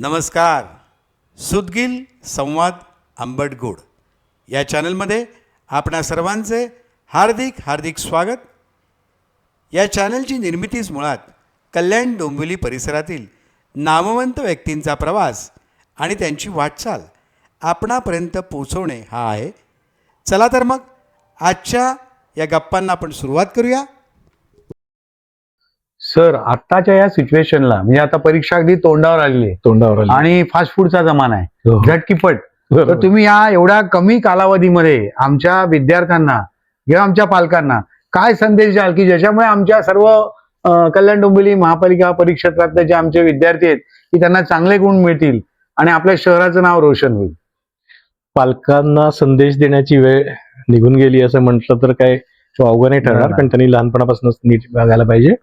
नमस्कार. सुदगील संवाद आंबटगोड या चॅनलमध्ये आपणा सर्वांचे हार्दिक हार्दिक स्वागत. या चॅनलची निर्मितीच मुळात कल्याण डोंबिवली परिसरातील नामवंत व्यक्तींचा प्रवास आणि त्यांची वाटचाल आपणापर्यंत पोचवणे हा आहे. चला तर मग आजच्या या गप्पांना आपण सुरुवात करूया. सर, आत्ताच्या या सिच्युएशनला म्हणजे आता परीक्षा अगदी तोंडावर आलेली आहे आणि फास्ट फूडचा जमाना आहे, झटकीपट. तर तुम्ही या एवढ्या कमी कालावधीमध्ये आमच्या विद्यार्थ्यांना किंवा आमच्या पालकांना काय संदेश द्याल की ज्याच्यामुळे आमच्या सर्व कल्याण डोंबिवली महापालिका परीक्षेत्रातले जे आमचे विद्यार्थी आहेत की त्यांना चांगले गुण मिळतील आणि आपल्या शहराचं नाव रोशन होईल? पालकांना संदेश देण्याची वेळ निघून गेली असं म्हटलं तर काय अवघड नाही ठरणार, कारण त्यांनी लहानपणापासूनच नीट बघायला पाहिजे.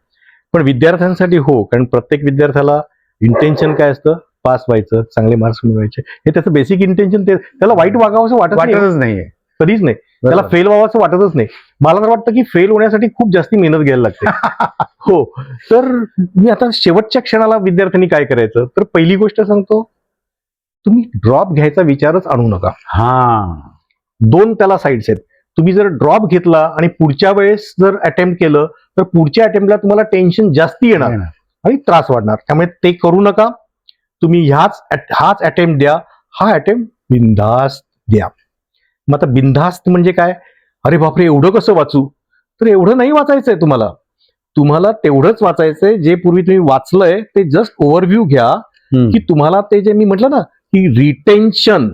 पण विद्यार्थ्यांसाठी हो, कारण प्रत्येक विद्यार्थ्याला इंटेन्शन काय असतं, पास व्हायचं, चांगले मार्क्स मिळवायचे, हे त्याचं बेसिक इंटेन्शन. त्याला वाईट वागावं असं वाटतच नाहीये, कधीच नाही. त्याला फेल व्हावं असं वाटतच नाही. मला तर वाटतं की फेल होण्यासाठी खूप जास्ती मेहनत घ्यायला लागते. हो, तर मी आता शेवटच्या क्षणाला विद्यार्थ्यांनी काय करायचं, तर पहिली गोष्ट सांगतो, तुम्ही ड्रॉप घ्यायचा विचारच आणू नका. दोन त्याला साईड्स आहेत. तुम्ही जर ड्रॉप घेतला आणि पुढच्या वेळेस जर अटेम्प्ट केलं तर पुढच्या अटेम्प्टला तुम्हाला टेन्शन जास्ती येणार आणि त्रास वाढणार. त्यामुळे ते करू नका. तुम्ही हाच अटेम्प्ट द्या. हा अटेम्प्ट बिनधास्त द्या. मग आता बिनधास्त म्हणजे काय? अरे बापरे, एवढं कसं वाचू? तर एवढं नाही वाचायचंय तुम्हाला. तुम्हाला तेवढंच वाचायचंय जे पूर्वी तुम्ही वाचलंय ते जस्ट ओव्हरव्ह्यू घ्या. की तुम्हाला ते जे मी म्हटलं ना की रिटेन्शन,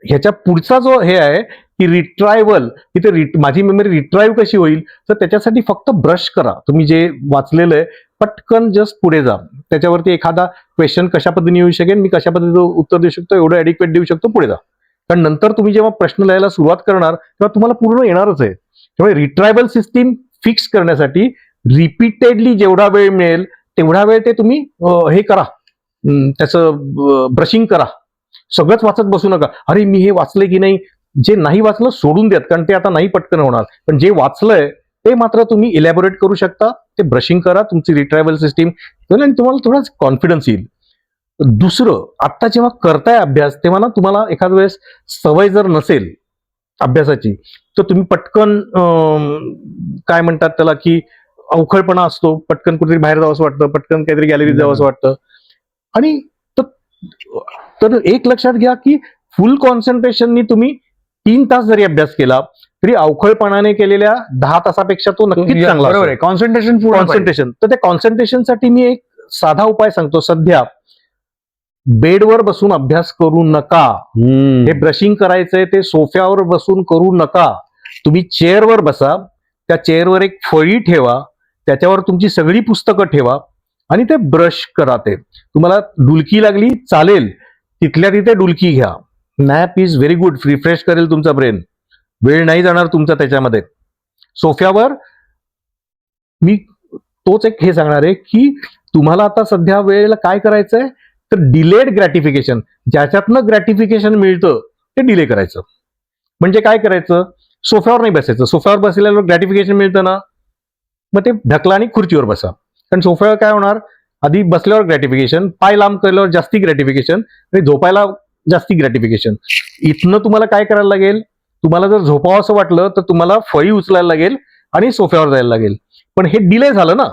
ह्याच्या पुढचा जो हे आहे की रिट्रायवल, तिथे माझी मेमरी रिट्राईव्ह कशी होईल, तर त्याच्यासाठी फक्त ब्रश करा. तुम्ही जे वाचलेलं आहे पटकन जस्ट पुढे जा. त्याच्यावरती एखादा क्वेश्चन कशा पद्धतीने येऊ शकेल, मी कशा पद्धतीने उत्तर देऊ शकतो, एवढं ॲडिक्वेट देऊ शकतो, पुढे जा. कारण नंतर तुम्ही जेव्हा प्रश्न लिहायला सुरुवात करणार तेव्हा तुम्हाला पूर्ण येणारच आहे. त्यामुळे रिट्रायबल सिस्टीम फिक्स करण्यासाठी रिपीटेडली जेवढा वेळ मिळेल तेवढा वेळ ते तुम्ही हे करा, त्याचं ब्रशिंग करा. सगळंच वाचत बसू नका. अरे मी हे वाचलंय की नाही, जे नाही वाचलं सोडून द्यात, कारण ते आता नाही पटकन होणार. पण जे वाचलंय ते मात्र तुम्ही इलॅबोरेट करू शकता. ते ब्रशिंग करा, तुमची रिट्रायबल सिस्टीम, आणि तुम्हाला थोडा कॉन्फिडन्स येईल. दुसरं, आता जेव्हा करताय अभ्यास तेव्हा ना तुम्हाला एखाद्या वेळेस सवय जर नसेल अभ्यासाची तर तुम्ही पटकन काय म्हणतात त्याला की अवखळपणा असतो, पटकन कुठेतरी बाहेर जावं असं वाटतं, पटकन काहीतरी गॅलरीत जावं असं वाटतं. आणि तर एक लक्षात घ्या की फुल कॉन्सन्ट्रेशननी तुम्ही 3 तास जरी अभ्यास केला तरी अवखळपणाने केलेल्या 10 तासापेक्षा तो नक्कीच चांगला. बरोबर आहे. कॉन्सन्ट्रेशन. तर त्या कॉन्सन्ट्रेशनसाठी मी एक साधा उपाय सांगतो. सध्या बेडवर बसून अभ्यास करू नका. हे ब्रशिंग करायचंय ते सोफ्यावर बसून करू नका. तुम्ही चेअरवर बसा, त्या चेअरवर एक फळी ठेवा, त्याच्यावर तुमची सगळी पुस्तकं ठेवा आणि ते ब्रश करा. ते तुम्हाला डुलकी लागली चालेल, तिथल्या तिथे डुलकी घ्या. Nap is very good, refresh करेल तुमचा ब्रेन. वेळ नाही जाणार तुमचा त्याच्यामध्ये. सोफ्यावर मी तोच एक हे सांगणार आहे की तुम्हाला आता सध्या वेळेला काय करायचंय, तर डिलेड ग्रॅटिफिकेशन, ज्याच्यातनं ग्रॅटिफिकेशन मिळतं ते डिले करायचं. म्हणजे काय करायचं, सोफ्यावर नाही बसायचं. सोफ्यावर बसल्यावर ग्रॅटिफिकेशन मिळतं ना, मग ते ढकला आणि खुर्चीवर बसा. कारण सोफ्यावर काय होणार, आधी बसल्यावर ग्रॅटिफिकेशन, पाय लांब केल्यावर जास्ती ग्रॅटिफिकेशन आणि झोपायला जास्ती ग्रॅटिफिकेशन. इथनं तुम्हाला काय करायला लागेल, तुम्हाला जर झोपावं असं वाटलं तर तुम्हाला फळी उचलायला लागेल आणि सोफ्यावर जायला लागेल. पण हे डिले झालं ना,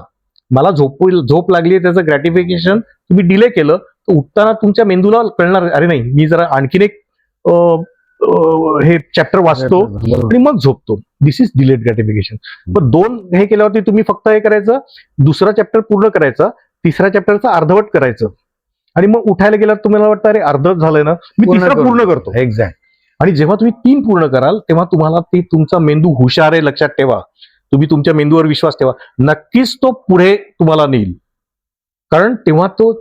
मला झोप लागली, त्याचं ग्रॅटिफिकेशन तुम्ही डिले केलं तर उठताना तुमच्या मेंदूला कळणार, अरे नाही मी जरा आणखीन एक हे चॅप्टर वाचतो आणि मग झोपतो. दिस इज डिलेड ग्रॅटिफिकेशन. मग 2 हे केल्यावरती तुम्ही फक्त हे करायचं, दुसरा चॅप्टर पूर्ण करायचा, तिसऱ्या चॅप्टरचं अर्धवट करायचं आणि मग उठायला गेल्यावर तुम्हाला वाटतं अरे अर्धवट झालंय ना, मी तिसरं पूर्ण करतो. एक्झॅक्ट. आणि जेव्हा तुम्ही 3 पूर्ण कराल तेव्हा तुम्हाला ते तुमचा मेंदू हुशार आहे, लक्षात ठेवा. तुम्ही तुमच्या मेंदूवर विश्वास ठेवा, नक्कीच तो पुढे तुम्हाला नेईल. कारण तेव्हा तो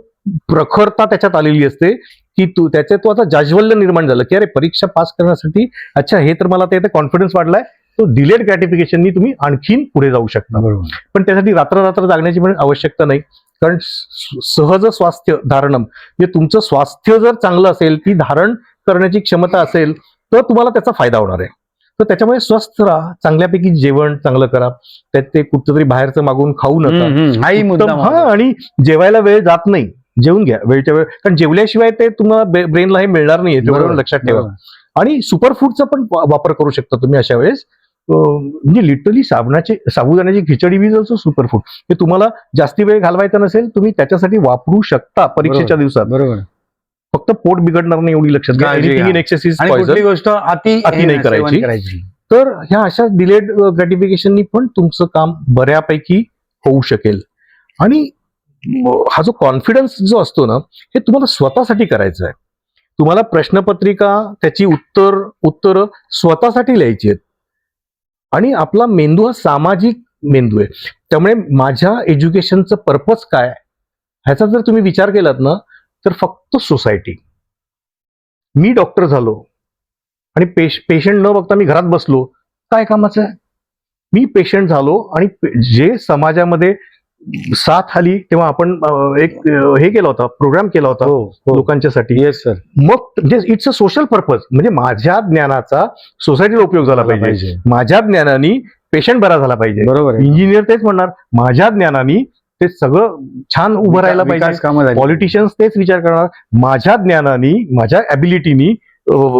प्रखरता त्याच्यात आलेली असते की त्याच्यात तो आता जाज्वल्य निर्माण झालं की अरे परीक्षा पास करण्यासाठी अच्छा हे तर मला ते कॉन्फिडन्स वाढलाय. तो डिलेड ग्रॅटिफिकेशननी तुम्ही आणखीन पुढे जाऊ शकता. पण त्यासाठी रात्र जागण्याची पण आवश्यकता नाही. कारण सहज स्वास्थ्य धारणम, म्हणजे तुमचं स्वास्थ्य जर चांगलं असेल, ती धारण करण्याची क्षमता असेल तर तुम्हाला त्याचा फायदा होणार आहे. तर त्याच्यामुळे स्वस्थ राहा, चांगल्यापैकी जेवण चांगलं करा, त्यात ते कुठचं तरी बाहेरचं मागून खाऊ नका. हाही मुद्दा. आणि जेवायला वेळ जात नाही जेवून घ्या वेळच्या वेळ, कारण जेवल्याशिवाय ते तुम्हाला ब्रेनला हे मिळणार नाही, तेवढं लक्षात ठेवा. आणि सुपर फूडचा पण वापर करू शकता तुम्ही अशा वेळेस. म्हणजे लिटरली साबुदाण्याची खिचडी वीज ऑल्सो सुपर फूड. हे तुम्हाला जास्ती वेळ घालवायचा नसेल तुम्ही त्याच्यासाठी वापरू शकता परीक्षेच्या दिवसात. बरोबर. फक्त पोट बिघडणार नाही एवढी लक्षात घ्या. काळजी घ्या. Anything in excess is आणि poison. कुठली गोष्ट अति नाही करायची. तर ह्या अशा डिलेड ग्रॅटिफिकेशननी पण तुमचं काम बऱ्यापैकी होऊ शकेल. आणि हा जो कॉन्फिडन्स जो असतो ना, हे तुम्हाला स्वतःसाठी करायचं आहे. तुम्हाला प्रश्नपत्रिका त्याची उत्तर स्वतःसाठी लिहायची आहेत. आणि आपला मेंदू हा सामाजिक मेंदू आहे. त्यामुळे माझ्या एज्युकेशनचं पर्पज काय ह्याचा जर तुम्ही विचार केलात ना, तर फक्त सोसायटी. मी डॉक्टर झालो आणि पेशंट न बघता मी घरात बसलो, काय कामाचं आहे? मी पेशंट झालो आणि जे समाजामध्ये साथ आली तेव्हा आपण एक हे केला होता, प्रोग्राम केला होता लोकांच्यासाठी. Yes sir. मग म्हणजे इट्स अ सोशल पर्पज. म्हणजे माझ्या ज्ञानाचा सोसायटीला उपयोग झाला पाहिजे. माझ्या ज्ञानाने पेशंट बरा झाला पाहिजे. बरोबर. इंजिनियर तेच म्हणणार, माझ्या ज्ञानाने ते सगळं छान उभं राहायला पाहिजे. पॉलिटिशियन्स तेच विचार करणार, माझ्या ज्ञानाने माझ्या ॲबिलिटीनी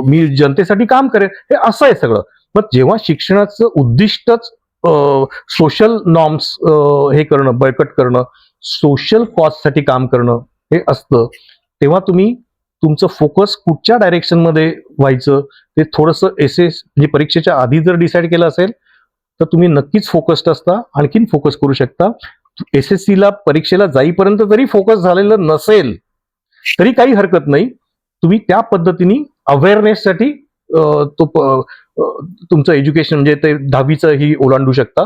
मी जनतेसाठी काम करेन. हे असं आहे सगळं. मग जेव्हा शिक्षणाचं उद्दिष्टच सोशल नॉर्म्स हे करणं, बळकट करणं, सोशल कॉजसाठी काम करणं हे असतं, तेव्हा तुम्ही तुमचं फोकस कुठच्या डायरेक्शनमध्ये व्हायचं ते थोडंसं म्हणजे परीक्षेच्या आधी जर डिसाईड केलं असेल तर तुम्ही नक्कीच फोकस्ड असता, आणखीन फोकस करू शकता. SSCला परीक्षेला जाईपर्यंत जरी फोकस झालेलं नसेल तरी काही हरकत नाही. तुम्ही त्या पद्धतीने अवेअरनेससाठी तुमचं एज्युकेशन म्हणजे ते 10वीचं ही ओलांडू शकता.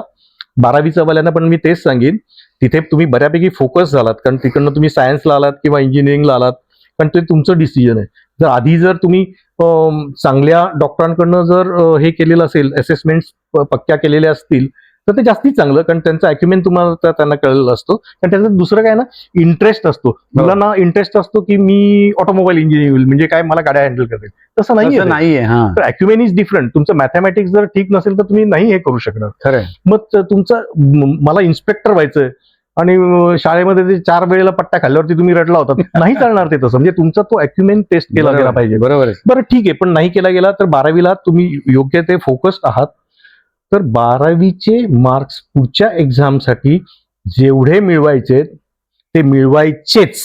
12वीचं वाल्यांना पण मी तेच सांगेन, तिथे तुम्ही बऱ्यापैकी फोकस झालात, कारण तिकडनं तुम्ही सायन्सला आलात किंवा इंजिनिअरिंगला आलात, कारण ते तुमचं डिसिजन आहे. जर तुम्ही चांगल्या डॉक्टरांकडनं जर हे केलेलं असेल, असेसमेंट्स पक्क्या केलेल्या असतील तर ते जास्ती चांगलं, कारण त्यांचा अॅक्युमेंट तुम्हाला त्यांना कळलेलं असतो. कारण त्याचं दुसरं काय ना, इंटरेस्ट असतो. मुलांना इंटरेस्ट असतो की मी ऑटोमोबाईल इंजिनिअरिंग होईल, म्हणजे काय मला गाड्या हँडल करतील. तसं नाहीये. तर अॅक्युमेंट इज डिफरंट. तुमचं मॅथमॅटिक्स जर ठीक नसेल तर तुम्ही नाही हे करू शकणार. खरं. मग मला इन्स्पेक्टर व्हायचंय आणि शाळेमध्ये ते 4 वेळेला पट्टा खाल्ल्यावरती तुम्ही रडला होता, नाही चालणार ते तसं. म्हणजे तुमचा तो अॅक्युमेंट टेस्ट केला गेला पाहिजे. बरोबर. बरं ठीक आहे, पण नाही केला गेला तर 12वीला तुम्ही योग्य ते फोकस्ड आहात तर 12वीचे मार्क्स पुढच्या एक्झामसाठी जेवढे मिळवायचे ते मिळवायचेच.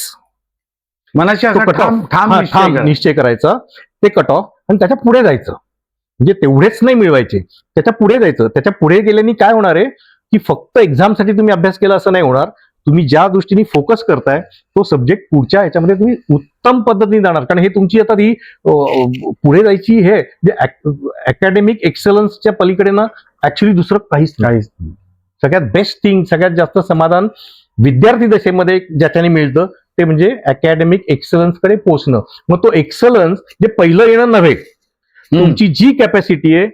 मनाच्या ठाम निश्चय करायचा, ते कट ऑफ, आणि त्याच्या पुढे जायचं. म्हणजे तेवढेच नाही मिळवायचे, त्याच्या पुढे जायचं. त्याच्या पुढे गेल्याने काय होणार आहे की फक्त एक्झामसाठी तुम्ही अभ्यास केला असं नाही होणार. तुम्ही ज्या दृष्टीने फोकस करताय तो सब्जेक्ट पुढच्या ह्याच्यामध्ये तुम्ही उत्तम पद्धतीने जाणार. कारण हे तुमची आता ही पुढे जायची हे अकॅडमिक एक्सलन्सच्या पलीकडे ना ऍक्च्युली दुसरं काहीच नाही. सगळ्यात बेस्ट थिंग, सगळ्यात जास्त समाधान विद्यार्थी दशेमध्ये ज्याच्याने मिळतं ते म्हणजे अकॅडमिक एक्सलन्सकडे पोहोचणं. मग तो एक्सलन्स जे पहिलं येणं नव्हे, तुमची जी कॅपॅसिटी आहे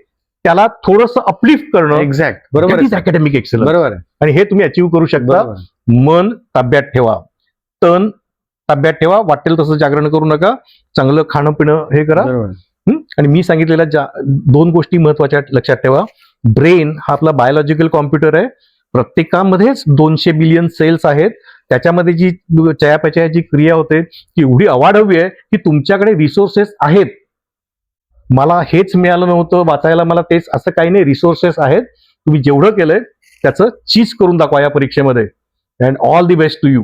त्याला थोडंसं अपलिफ्ट करणं. एक्झॅक्ट. बरोबर. Academic excellence. बरोबर. आणि हे तुम्ही अचीव्ह करू शकता. मन ताब्यात ठेवा, तन ताब्यात ठेवा, वाटेल तसं जागरण करू नका, चांगलं खाणं पिणं हे करा. आणि मी सांगितलेल्या 2 गोष्टी महत्वाच्या लक्षात ठेवा. ब्रेन हा आपला बायोलॉजिकल कॉम्प्युटर आहे. प्रत्येकामध्येच 200 बिलियन सेल्स आहेत. त्याच्यामध्ये जी चयापचयाची क्रिया होते ती एवढी अवाढव्य आहे की तुमच्याकडे रिसोर्सेस आहेत. मला हेच मिळालं नव्हतं वाचायला, मला तेच, असं काही नाही. रिसोर्सेस आहेत. तुम्ही जेवढं केलंय त्याचं चीज करून दाखवा या परीक्षेमध्ये. And all the best to you.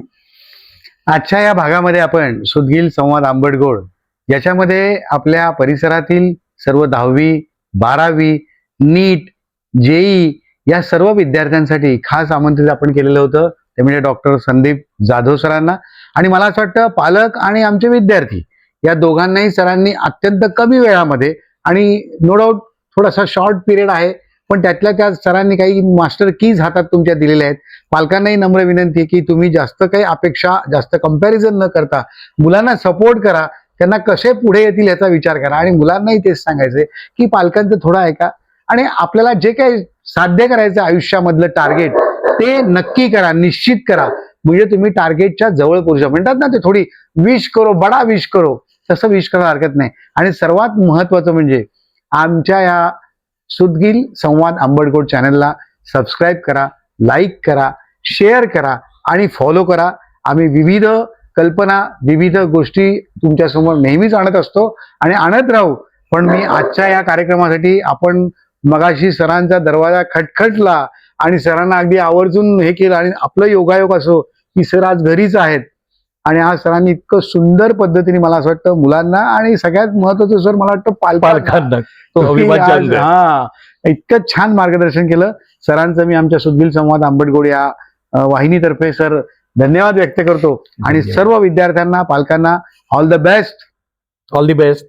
आजच्या या भागामध्ये आपण सुदगील संवाद आंबटगोड याच्यामध्ये आपल्या परिसरातील सर्व 10वी, 12वी, नीट, JEE या सर्व विद्यार्थ्यांसाठी खास आमंत्रित आपण केलेलं होतं. ते म्हणजे डॉक्टर संदीप जाधव सरांना. आणि मला असं वाटतं पालक आणि आमचे विद्यार्थी या दोघांनाही सरांनी अत्यंत कमी वेळामध्ये, आणि नो डाऊट थोडासा शॉर्ट पिरियड आहे, पण त्यातल्या त्या सरांनी काही मास्टर कीज हातात तुमच्या दिलेल्या आहेत. पालकांनाही नम्र विनंती आहे की तुम्ही जास्त काही अपेक्षा, जास्त कंपॅरिझन न करता मुलांना सपोर्ट करा, त्यांना कसे पुढे येतील याचा विचार करा. आणि मुलांनाही तेच सांगायचंय की पालकांचं थोडं ऐका आणि आपल्याला जे काही साध्य करायचं आयुष्यामधलं टार्गेट ते नक्की करा, निश्चित करा, म्हणजे तुम्ही टार्गेटच्या जवळ पोहोचा. म्हणतात ना ते थोडी विश करो, बडा विश करो, तसं विश करायला हरकत नाही. आणि सर्वात महत्वाचं म्हणजे आमच्या या सुदगील संवाद आंबटगोड चॅनलला सबस्क्राईब करा, लाईक करा, शेअर करा आणि फॉलो करा. आम्ही विविध कल्पना, विविध गोष्टी तुमच्यासमोर नेहमीच आणत असतो आणि आणत राहू. पण मी आजच्या या कार्यक्रमासाठी आपण मगाशी सरांचा दरवाजा खटखटला आणि सरांना अगदी आवर्जून हे केलं आणि आपलं योगायोग असो की सर आज घरीच आहेत आणि आज सरांनी इतकं सुंदर पद्धतीने मला असं वाटतं मुलांना आणि सगळ्यात महत्वाचं सर मला वाटतं पालकांना तो अविभाज्य अंग आहे. हा इतकं छान मार्गदर्शन केलं सरांचं. मी आमच्या सुद्गील संवाद आंबटगोड या वाहिनीतर्फे सर धन्यवाद व्यक्त करतो आणि धन्यवाद. सर्व विद्यार्थ्यांना पालकांना all the best. All the best.